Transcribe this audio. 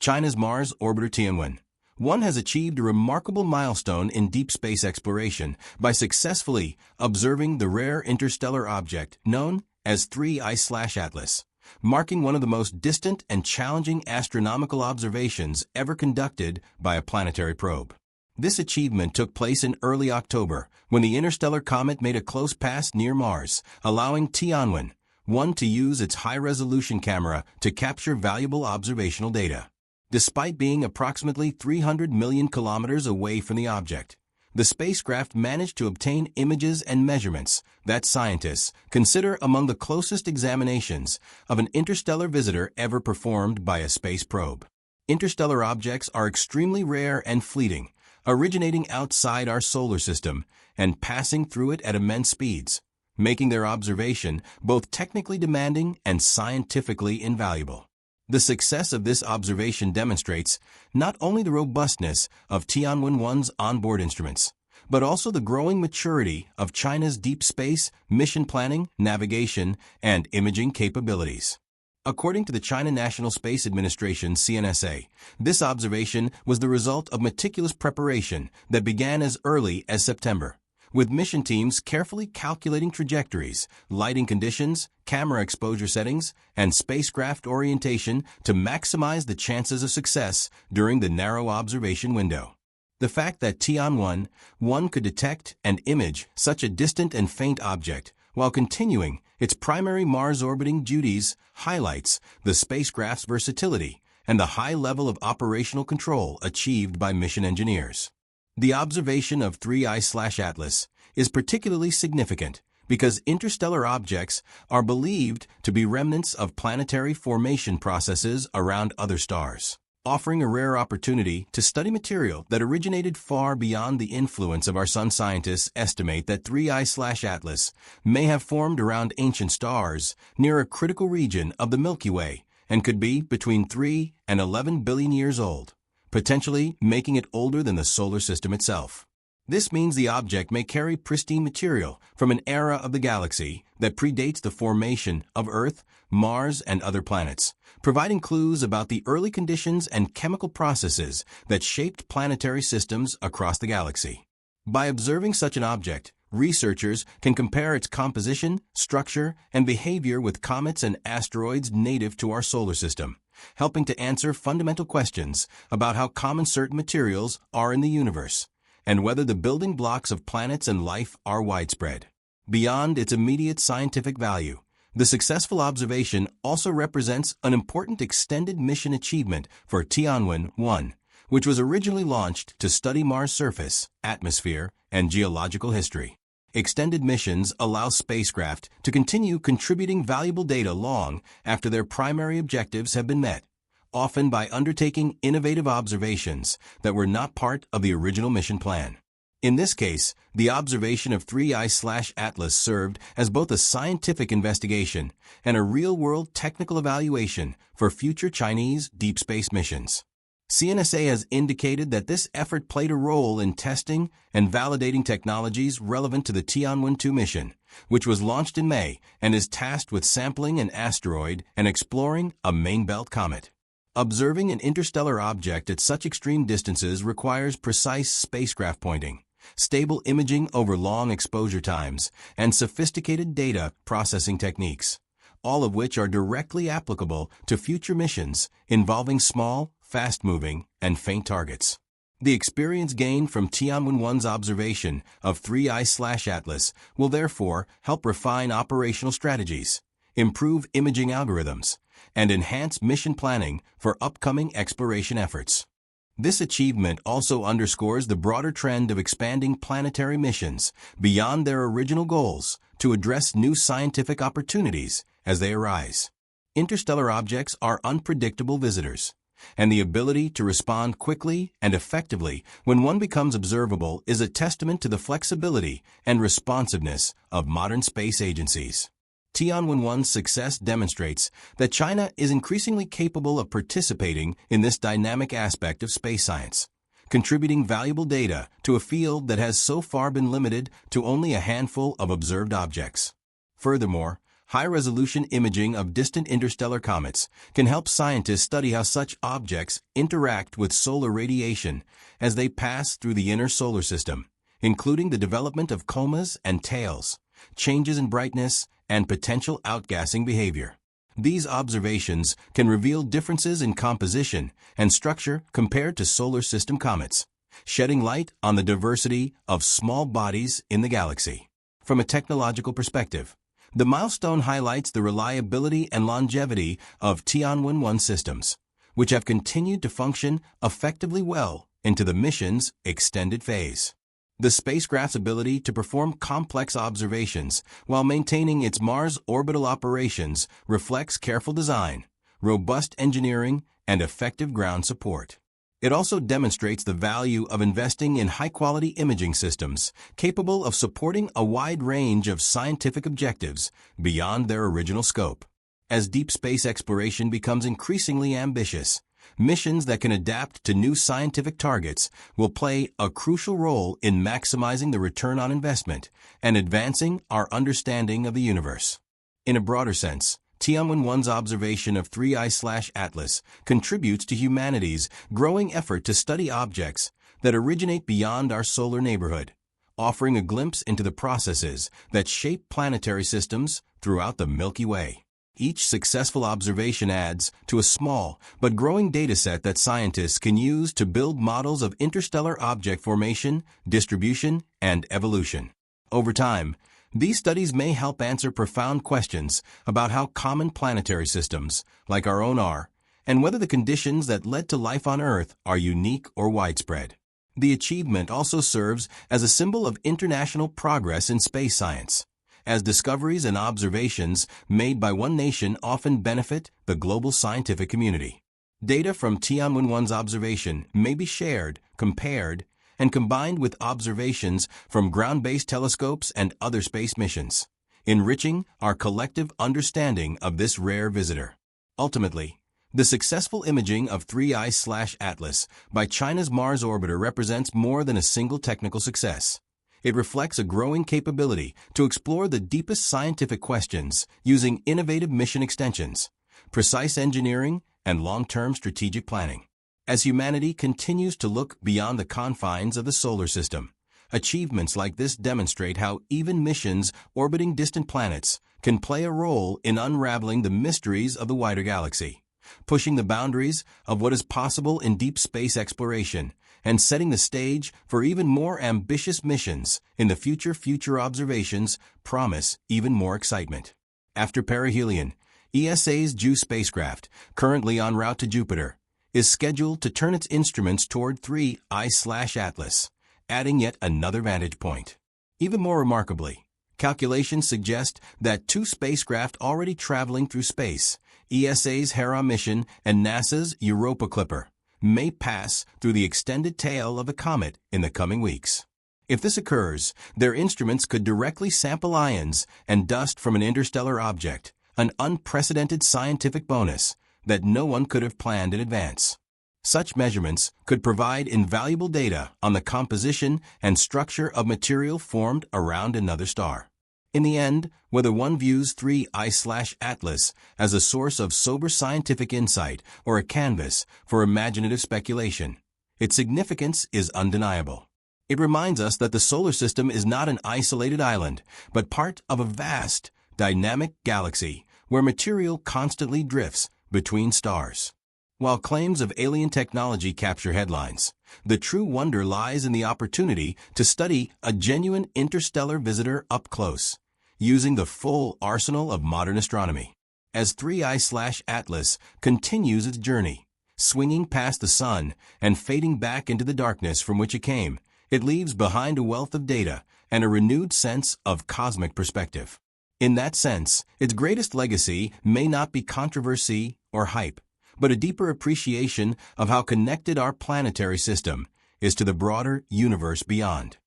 China's Mars orbiter Tianwen-1 has achieved a remarkable milestone in deep space exploration by successfully observing the rare interstellar object known as 3I/Atlas, marking one of the most distant and challenging astronomical observations ever conducted by a planetary probe. This achievement took place in early October, when the interstellar comet made a close pass near Mars, allowing Tianwen-1 to use its high-resolution camera to capture valuable observational data. Despite being approximately 300 million kilometers away from the object, the spacecraft managed to obtain images and measurements that scientists consider among the closest examinations of an interstellar visitor ever performed by a space probe. Interstellar objects are extremely rare and fleeting, originating outside our solar system and passing through it at immense speeds, making their observation both technically demanding and scientifically invaluable. The success of this observation demonstrates not only the robustness of Tianwen-1's onboard instruments, but also the growing maturity of China's deep space mission planning, navigation, and imaging capabilities. According to the China National Space Administration (CNSA), this observation was the result of meticulous preparation that began as early as September, with mission teams carefully calculating trajectories, lighting conditions, camera exposure settings, and spacecraft orientation to maximize the chances of success during the narrow observation window. The fact that Tianwen-1 could detect and image such a distant and faint object while continuing its primary Mars-orbiting duties highlights the spacecraft's versatility and the high level of operational control achieved by mission engineers. The observation of 3I/Atlas is particularly significant because interstellar objects are believed to be remnants of planetary formation processes around other stars, offering a rare opportunity to study material that originated far beyond the influence of our Sun. Scientists estimate that 3I/Atlas may have formed around ancient stars near a critical region of the Milky Way and could be between 3 and 11 billion years old, potentially making it older than the solar system itself. This means the object may carry pristine material from an era of the galaxy that predates the formation of Earth, Mars, and other planets, providing clues about the early conditions and chemical processes that shaped planetary systems across the galaxy. By observing such an object, researchers can compare its composition, structure, and behavior with comets and asteroids native to our solar system, helping to answer fundamental questions about how common certain materials are in the universe, and whether the building blocks of planets and life are widespread. Beyond its immediate scientific value, the successful observation also represents an important extended mission achievement for Tianwen-1, which was originally launched to study Mars' surface, atmosphere, and geological history. Extended missions allow spacecraft to continue contributing valuable data long after their primary objectives have been met, often by undertaking innovative observations that were not part of the original mission plan. In this case, the observation of 3I/Atlas served as both a scientific investigation and a real-world technical evaluation for future Chinese deep space missions. CNSA has indicated that this effort played a role in testing and validating technologies relevant to the Tianwen-2 mission, which was launched in May and is tasked with sampling an asteroid and exploring a main belt comet. Observing an interstellar object at such extreme distances requires precise spacecraft pointing, stable imaging over long exposure times, and sophisticated data processing techniques, all of which are directly applicable to future missions involving small, fast-moving, and faint targets. The experience gained from Tianwen-1's observation of 3I/Atlas will therefore help refine operational strategies, improve imaging algorithms, and enhance mission planning for upcoming exploration efforts. This achievement also underscores the broader trend of expanding planetary missions beyond their original goals to address new scientific opportunities as they arise. Interstellar objects are unpredictable visitors, and the ability to respond quickly and effectively when one becomes observable is a testament to the flexibility and responsiveness of modern space agencies. Tianwen-1's success demonstrates that China is increasingly capable of participating in this dynamic aspect of space science, contributing valuable data to a field that has so far been limited to only a handful of observed objects. Furthermore, High-resolution imaging of distant interstellar comets can help scientists study how such objects interact with solar radiation as they pass through the inner solar system, including the development of comas and tails, changes in brightness, and potential outgassing behavior. These observations can reveal differences in composition and structure compared to solar system comets, shedding light on the diversity of small bodies in the galaxy. From a technological perspective, the milestone highlights the reliability and longevity of Tianwen-1 systems, which have continued to function effectively well into the mission's extended phase. The spacecraft's ability to perform complex observations while maintaining its Mars orbital operations reflects careful design, robust engineering, and effective ground support. It also demonstrates the value of investing in high-quality imaging systems capable of supporting a wide range of scientific objectives beyond their original scope. As deep space exploration becomes increasingly ambitious, missions that can adapt to new scientific targets will play a crucial role in maximizing the return on investment and advancing our understanding of the universe. In a broader sense, Tianwen-1's observation of 3I/Atlas contributes to humanity's growing effort to study objects that originate beyond our solar neighborhood, offering a glimpse into the processes that shape planetary systems throughout the Milky Way. Each successful observation adds to a small but growing dataset that scientists can use to build models of interstellar object formation, distribution, and evolution. Over time, these studies may help answer profound questions about how common planetary systems, like our own, are, and whether the conditions that led to life on Earth are unique or widespread. The achievement also serves as a symbol of international progress in space science, as discoveries and observations made by one nation often benefit the global scientific community. Data from Tianwen-1's observation may be shared, compared, and combined with observations from ground-based telescopes and other space missions, enriching our collective understanding of this rare visitor. Ultimately, the successful imaging of 3I/Atlas by China's Mars orbiter represents more than a single technical success. It reflects a growing capability to explore the deepest scientific questions using innovative mission extensions, precise engineering, and long-term strategic planning. As humanity continues to look beyond the confines of the solar system, achievements like this demonstrate how even missions orbiting distant planets can play a role in unraveling the mysteries of the wider galaxy, pushing the boundaries of what is possible in deep space exploration and setting the stage for even more ambitious missions in the future. Future observations promise even more excitement. After perihelion, ESA's JWST spacecraft, currently en route to Jupiter, is scheduled to turn its instruments toward 3I/Atlas, adding yet another vantage point. Even more remarkably, calculations suggest that two spacecraft already traveling through space, ESA's Hera mission and NASA's Europa Clipper, may pass through the extended tail of the comet in the coming weeks. If this occurs, their instruments could directly sample ions and dust from an interstellar object, an unprecedented scientific bonus that no one could have planned in advance. Such measurements could provide invaluable data on the composition and structure of material formed around another star. In the end, whether one views 3I/Atlas as a source of sober scientific insight or a canvas for imaginative speculation, its significance is undeniable. It reminds us that the solar system is not an isolated island, but part of a vast, dynamic galaxy where material constantly drifts between stars. While claims of alien technology capture headlines, the true wonder lies in the opportunity to study a genuine interstellar visitor up close, using the full arsenal of modern astronomy. As 3I/Atlas continues its journey, swinging past the sun and fading back into the darkness from which it came, it leaves behind a wealth of data and a renewed sense of cosmic perspective. In that sense, its greatest legacy may not be controversy or hype, but a deeper appreciation of how connected our planetary system is to the broader universe beyond.